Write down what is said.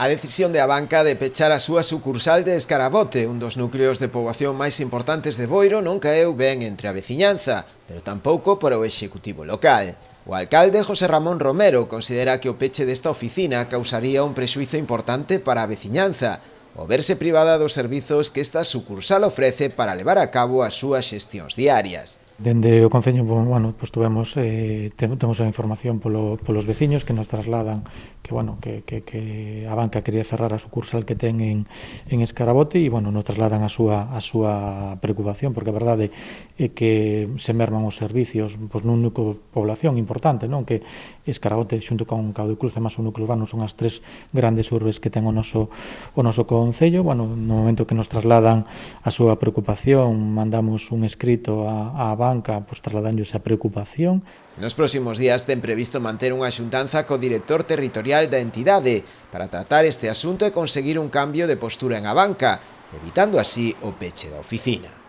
A decisión de Abanca de pechar a súa sucursal de Escarabote, un dos núcleos de poboación máis importantes de Boiro, non caeu ben entre a veciñanza, pero tampouco para o executivo local. O alcalde José Ramón Romero considera que o peche desta oficina causaría un prexuízo importante para a veciñanza, ao verse privada dos servizos que esta sucursal ofrece para levar a cabo as súas xestións diarias. Dende o Concello, bueno, pues temos a información polos veciños que nos trasladan que a banca quería cerrar a sucursal que ten en Escarabote e, bueno, nos trasladan a súa preocupación, porque a verdade é que se merman os servicios pois, nun núcleo de población importante, non? Que Escarabote xunto con Cao de Cruz e máis o núcleo urbano son as tres grandes urbes que ten o noso Concello. Bueno, no momento que nos trasladan a súa preocupación, mandamos un escrito á banca pues, trasladando esa preocupación. Nos próximos días ten previsto manter unha xuntanza co director territorial da entidade para tratar este asunto e conseguir un cambio de postura en Abanca, evitando así o peche da oficina.